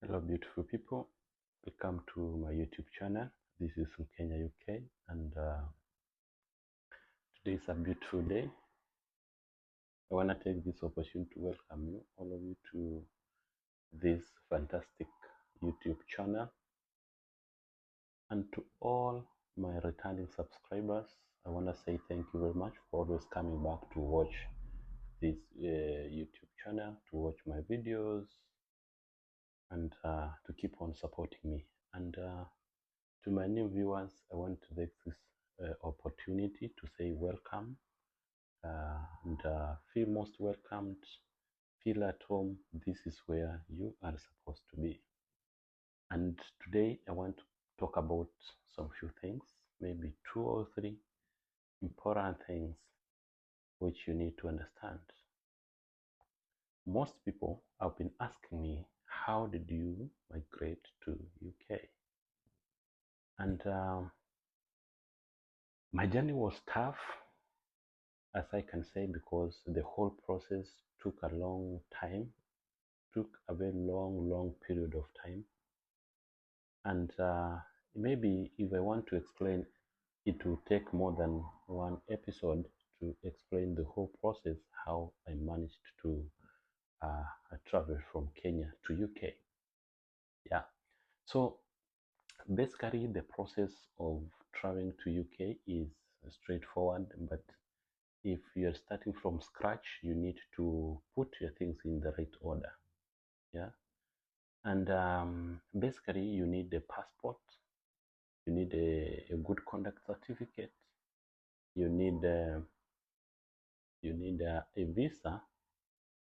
Hello beautiful people, welcome to my YouTube channel. This is from Kenya, UK, and today is a beautiful day. I want to take this opportunity to welcome you, all of you, to this fantastic YouTube channel, and to all my returning subscribers. I want to say thank you very much for always coming back to watch this YouTube channel, to watch my videos, and to keep on supporting me. And to my new viewers, I want to take this opportunity to say welcome and feel most welcomed, feel at home. This is where you are supposed to be. And today I want to talk about some few things, maybe 2 or 3 important things which you need to understand. Most people have been asking me, how did you migrate to UK? And my journey was tough, as I can say, because the whole process took a long time, took a very long period of time. And maybe if I want to explain, it will take more than one episode to explain the whole process, how I managed to travel from Kenya to UK. Yeah. So basically, the process of traveling to UK is straightforward, but if you're starting from scratch, you need to put your things in the right order. Yeah. And basically, you need a passport, you need a good conduct certificate, you need a visa,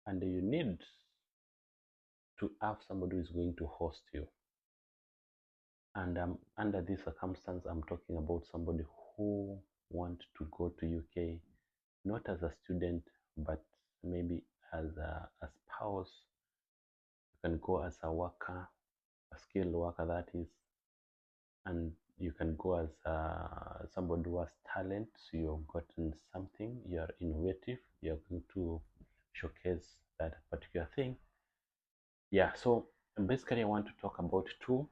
and you need to have somebody who is going to host you. And under this circumstance, I'm talking about somebody who wants to go to UK, not as a student, but maybe as a spouse. You can go as a worker, a skilled worker that is, and you can go as somebody who has talent. So you've gotten something, you're innovative, you're going to showcase that particular thing. Yeah, so basically I want to talk about two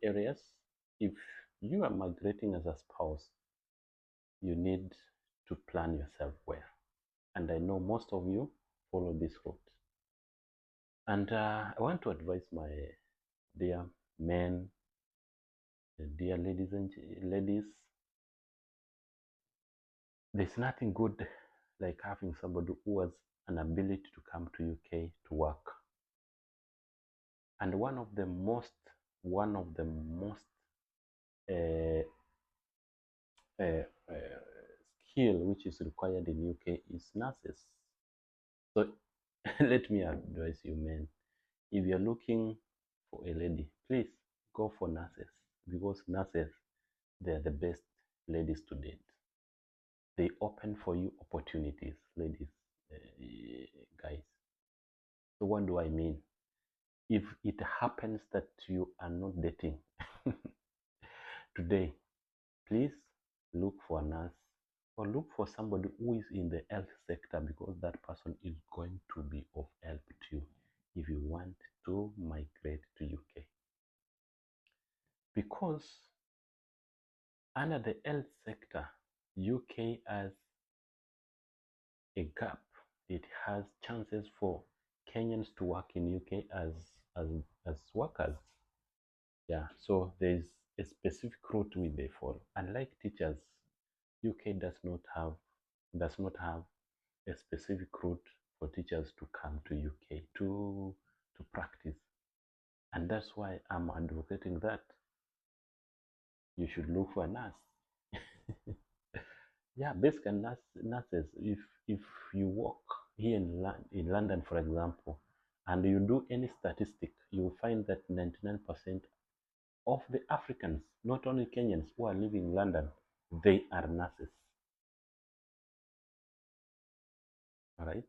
areas. If you are migrating as a spouse, you need to plan yourself well, and I know most of you follow this route. And I want to advise my dear men, dear ladies, there's nothing good like having somebody who has an ability to come to UK to work. And one of the most uh, uh, uh, skill which is required in UK is nurses. So let me advise you, men, if you're looking for a lady, please go for nurses, because nurses, they're the best ladies to date. They open for you opportunities, ladies, guys. So what do I mean? If it happens that you are not dating today, please look for a nurse or look for somebody who is in the health sector, because that person is going to be of help to you if you want to migrate to UK. Because under the health sector, UK has a gap. It has chances for Kenyans to work in UK as workers. Yeah, so there's a specific route which they follow. Unlike teachers, UK does not have a specific route for teachers to come to UK to practice. And that's why I'm advocating that you should look for a nurse. Yeah, basically nurses. If you work here in London, for example, and you do any statistic, you'll find that 99% of the Africans, not only Kenyans, who are living in London, they are nurses. All right.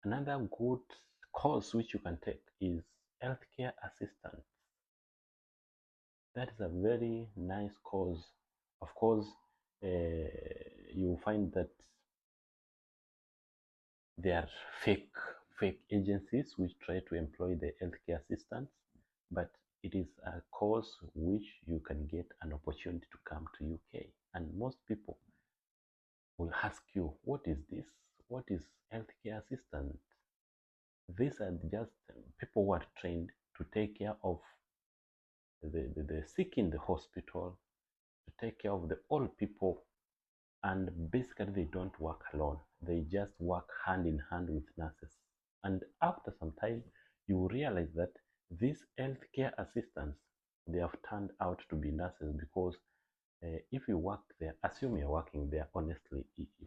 Another good course which you can take is healthcare assistant. That is a very nice course. Of course, you will find that they are fake agencies which try to employ the healthcare assistants, but it is a course which you can get an opportunity to come to UK. And most people will ask you, what is this? What is healthcare assistant? These are just people who are trained to take care of the sick in the hospital, to take care of the old people, and basically they don't work alone. They just work hand in hand with nurses. And after some time, you realize that these healthcare assistants, they have turned out to be nurses because if you work there, assume you're working there honestly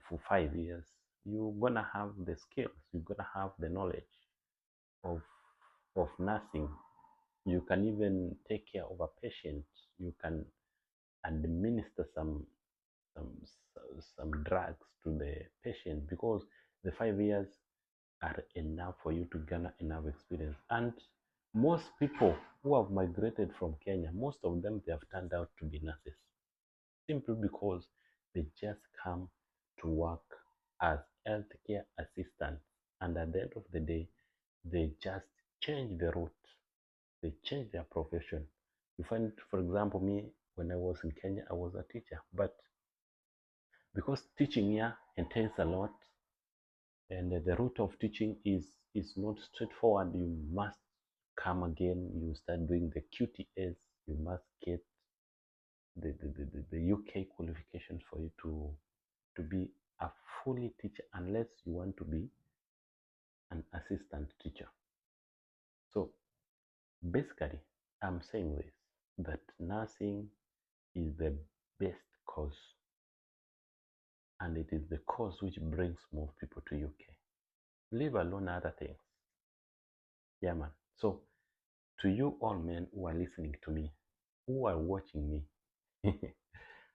for 5 years, you're gonna have the skills, you're gonna have the knowledge of nursing. You can even take care of a patient. You can administer some some drugs to the patient because the 5 years are enough for you to garner enough experience. And most people who have migrated from Kenya, most of them, they have turned out to be nurses simply because they just come to work as healthcare assistants, and at the end of the day they just change the route, they change their profession. You find, for example, me, when I was in Kenya, I was a teacher, but because teaching here entails a lot, and the route of teaching is not straightforward. You must come again, you start doing the QTS, you must get the UK qualifications for you to be a fully teacher, unless you want to be an assistant teacher. So basically, I'm saying this, that nursing is the best course, and it is the course which brings more people to UK, leave alone other things. Yeah, man. So to you all men who are listening to me, who are watching me,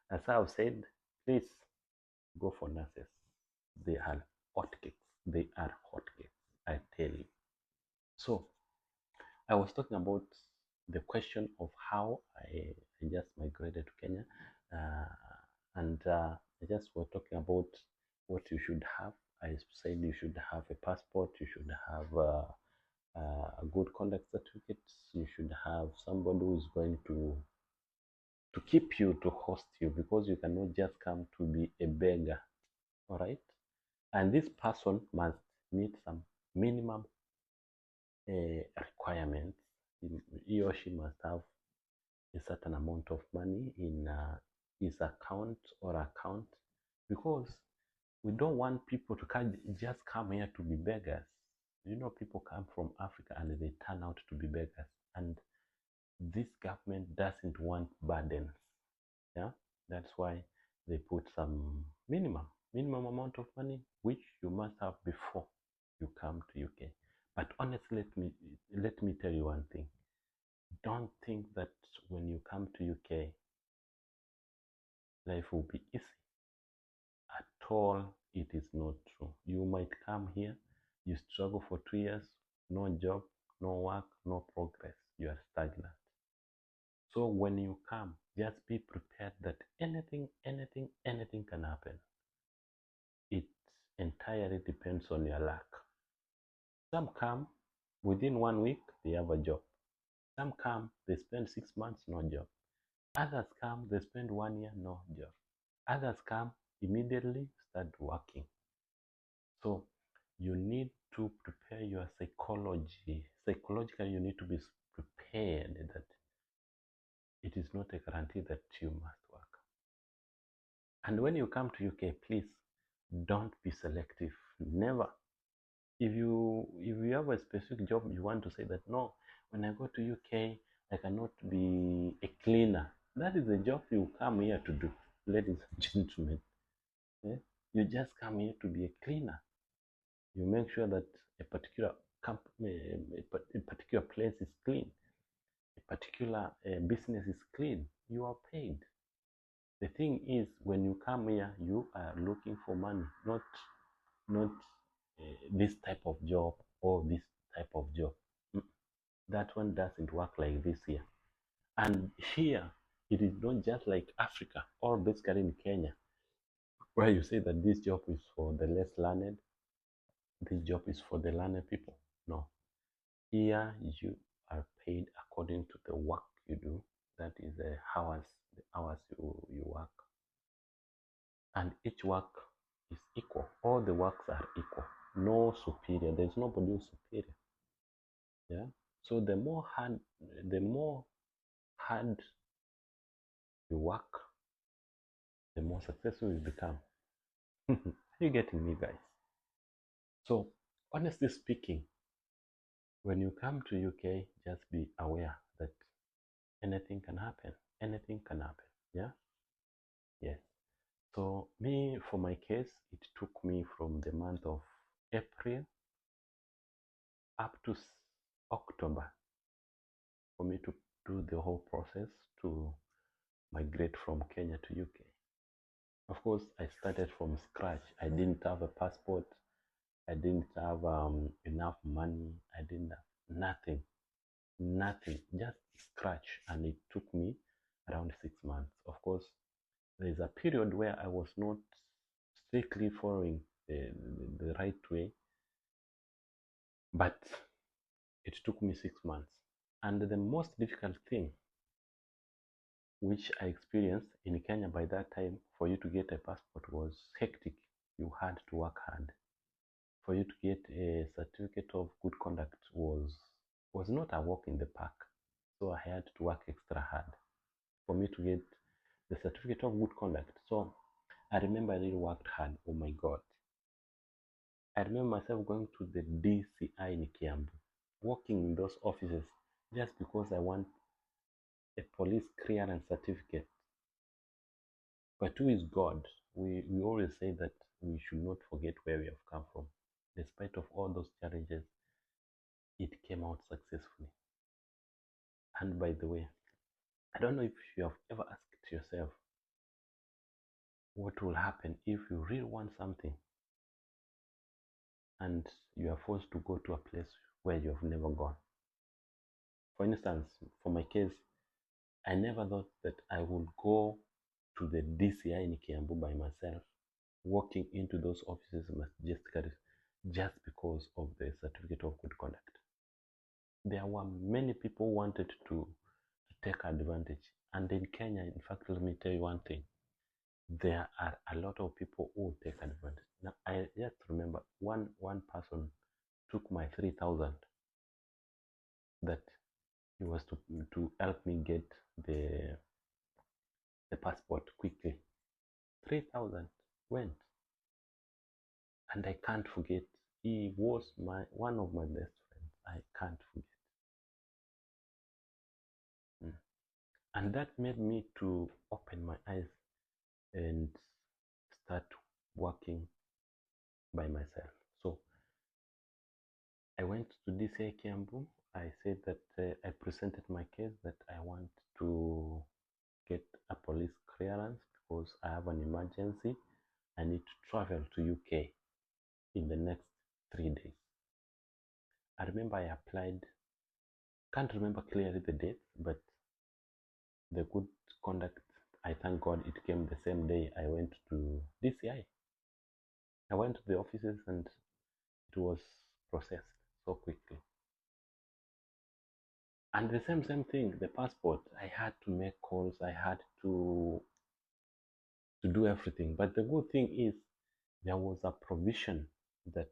as I've said, please go for nurses. They are hotcakes. They are hotcakes, I tell you. So I was talking about the question of how I just migrated to Kenya, and I just was talking about what you should have. I said you should have a passport, you should have a good conduct certificate, you should have somebody who is going to keep you, to host you, because you cannot just come to be a beggar. All right, and this person must meet some minimum requirements. He or she must have a certain amount of money in his account or account, because we don't want people to just come here to be beggars. You know, people come from Africa and they turn out to be beggars, and this government doesn't want burdens. Yeah, that's why they put some minimum amount of money which you must have before you come to UK. But honestly, let me tell you one thing. Don't think that when you come to UK, life will be easy. At all, it is not true. You might come here, you struggle for 2 years, no job, no work, no progress. You are stagnant. So when you come, just be prepared that anything can happen. It entirely depends on your luck. Some come within 1 week, they have a job. Some come, they spend 6 months, no job. Others come, they spend 1 year, no job. Others come, immediately start working. So you need to prepare your psychology. Psychologically, you need to be prepared that it is not a guarantee that you must work. And when you come to UK, please don't be selective. Never. If you have a specific job, you want to say that no, when I go to UK, I cannot be a cleaner. That is the job you come here to do, ladies and gentlemen. Yeah? You just come here to be a cleaner. You make sure that a particular a particular place is clean, a particular business is clean. You are paid. The thing is, when you come here, you are looking for money, not this type of job or this type of job. That one doesn't work like this here. And here, it is not just like Africa or basically in Kenya, where you say that this job is for the less learned, this job is for the learned people. No. Here you are paid according to the work you do. That is the hours you work. And each work is equal. All the works are equal. No superior. There's nobody who's superior. Yeah. So the more hard you work, the more successful you become. Are you getting me, guys? So honestly speaking, when you come to UK, just be aware that anything can happen. Anything can happen. Yeah? Yes. So me, for my case, it took me from the month of April up to October for me to do the whole process to migrate from Kenya to UK. Of course, I started from scratch. I didn't have a passport. I didn't have enough money. I didn't have nothing, just scratch. And it took me around 6 months. Of course, there's a period where I was not strictly following the right way, but it took me 6 months. And the most difficult thing which I experienced in Kenya by that time, for you to get a passport was hectic. You had to work hard. For you to get a certificate of good conduct was not a walk in the park. So I had to work extra hard for me to get the certificate of good conduct. So I remember I really worked hard. Oh my God. I remember myself going to the DCI in Kiambu, working in those offices just because I want a police clearance certificate. But who is God? We always say that we should not forget where we have come from. Despite of all those challenges, it came out successfully. And by the way, I don't know if you have ever asked yourself what will happen if you really want something and you are forced to go to a place where you have never gone. For instance, for my case, I never thought that I would go to the DCI in Kiambu by myself, walking into those offices majestically just because of the certificate of good conduct. There were many people who wanted to take advantage. And in Kenya, in fact, let me tell you one thing. There are a lot of people who take advantage. Now, I just remember one person took my 3,000 that he was to help me get the passport quickly. 3,000 went, and I can't forget. He was one of my best friends. I can't forget. And that made me to open my eyes and start working by myself. So I went to DCI Kiambu. I said that I presented my case that I want to get a police clearance because I have an emergency. I need to travel to UK in the next 3 days. I remember I applied, can't remember clearly the date, but the good conduct, I thank God it came the same day I went to DCI. I went to the offices and it was processed so quickly. And the same thing, the passport, I had to make calls, I had to do everything. But the good thing is there was a provision that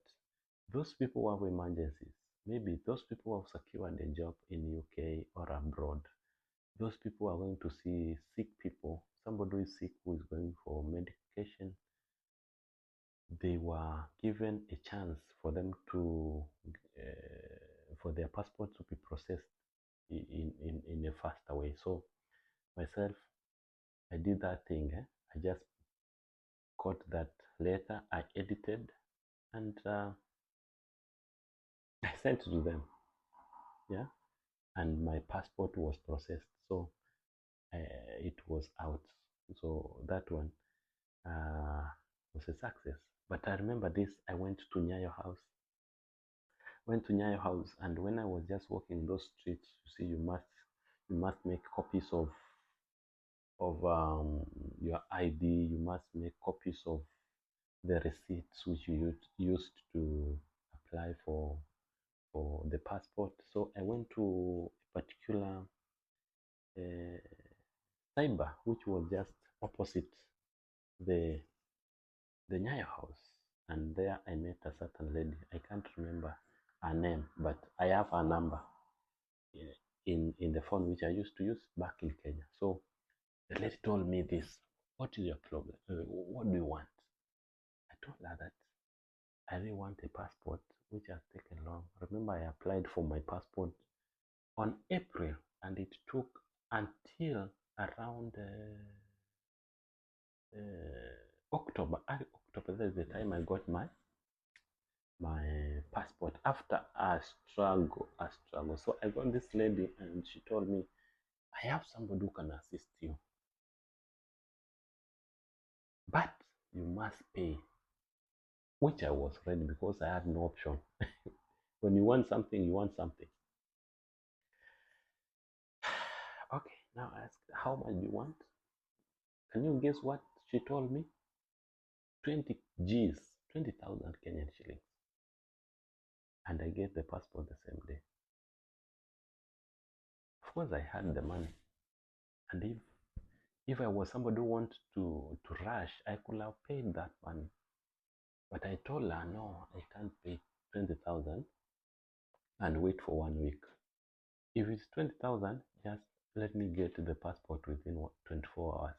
those people who have emergencies, maybe those people who have secured a job in UK or abroad, those people are going to see sick people, somebody who is sick who is going for medication, they were given a chance for them to, for their passport to be processed in a faster way. So myself, I did that thing. I just got that letter, I edited, and I sent it to them. Yeah, and my passport was processed, so it was out. So that one was a success. But I remember this. I went to Nyayo House. And when I was just walking those streets, you see, you must make copies of your ID. You must make copies of the receipts which you used to apply for the passport. So I went to a particular cyber, which was just opposite the Nyayo house. And there I met a certain lady. I can't remember her name, but I have her number in the phone which I used to use back in Kenya. So the lady told me this. What is your problem? What do you want? I told her that I really want a passport, which has taken long. Remember, I applied for my passport on April, and it took until around October. October, that's the time I got my passport after a struggle. So I got this lady, and she told me, I have somebody who can assist you, but you must pay, which I was ready because I had no option. When you want something, you want something. Okay, now I asked, how much do you want? Can you guess what she told me? 20 G's, 20,000 Kenyan shillings. And I get the passport the same day. Of course, I had the money. And if I was somebody who wanted to rush, I could have paid that money. But I told her, no, I can't pay 20,000 and wait for 1 week. If it's 20,000, just let me get the passport within 24 hours.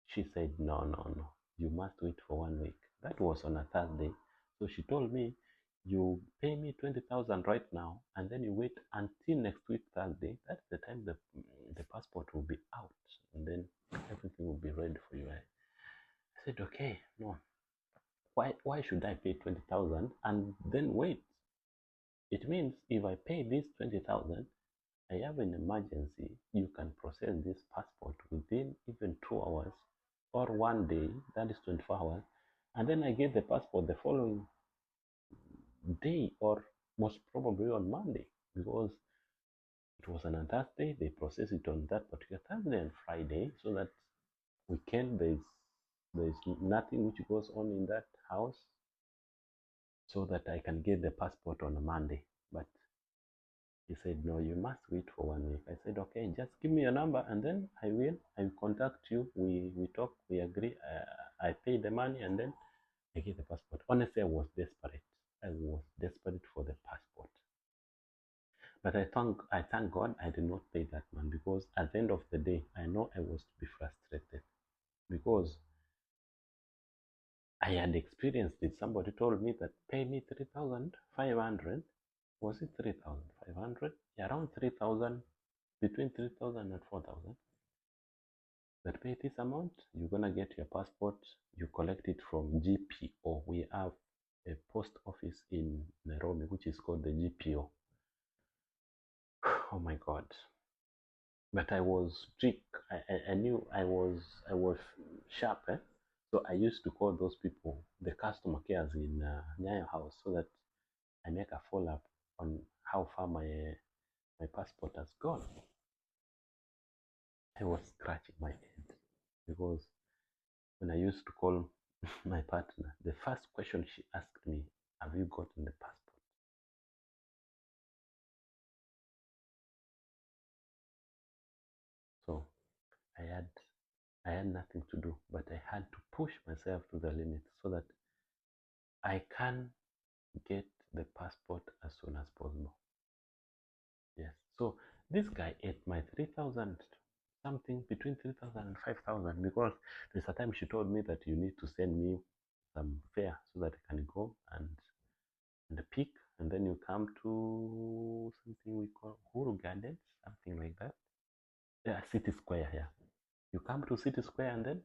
She said, no, you must wait for 1 week. That was on a Thursday. So she told me, you pay me 20,000 right now, and then you wait until next week, Thursday. That's the time the passport will be out, and then everything will be ready for you. I said, okay, no. Why should I pay 20,000 and then wait? It means if I pay this 20,000, I have an emergency, you can process this passport within even 2 hours or 1 day, that is 24 hours, and then I get the passport the following day or most probably on Monday, because it was on a Thursday, they process it on that particular Thursday and Friday, so that weekend there's nothing which goes on in that house, so that I can get the passport on a Monday. But he said, no, you must wait for 1 week. I said, okay, just give me your number and then I will contact you. We talk, we agree. I pay the money and then I get the passport. Honestly, I was desperate. I was desperate for the passport. But I thank God I did not pay that man, because at the end of the day, I know I was to be frustrated, because I had experienced it. Somebody told me that pay me 3,500. Was it 3,500? Yeah, around 3,000, between 3,000 and 4,000. But pay this amount, you're gonna get your passport. You collect it from GPO. We have a post office in Nairobi which is called the GPO. Oh my God! But I was strict. I knew I was sharp. So I used to call those people, the customer cares in Nyayo house, so that I make a follow up on how far my passport has gone. I was scratching my head, because when I used to call my partner, the first question she asked me, have you gotten the passport? So I had nothing to do, but I had to push myself to the limit so that I can get the passport as soon as possible. Yes. So this guy ate my 3,000 something, between 3,000 and 5,000, because there's a time she told me that you need to send me some fare so that I can go and pick, and then you come to something we call Huru Gardens, something like that. Yeah, City Square. Yeah, you come to City Square and then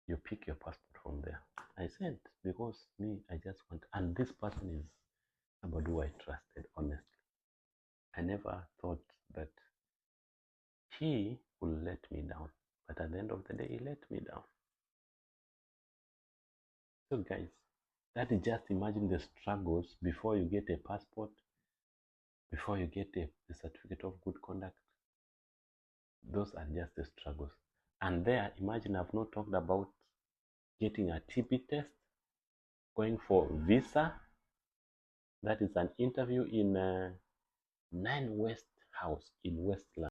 you pick your passport from there. I sent, because me, I just want, and this person is somebody who I trusted, honestly. I never thought that he will let me down, but at the end of the day, he let me down. So, guys, that is just imagine the struggles before you get a passport, before you get a certificate of good conduct. Those are just the struggles. And there, imagine I've not talked about getting a TB test, going for visa, That is an interview in 9 West House in Westland.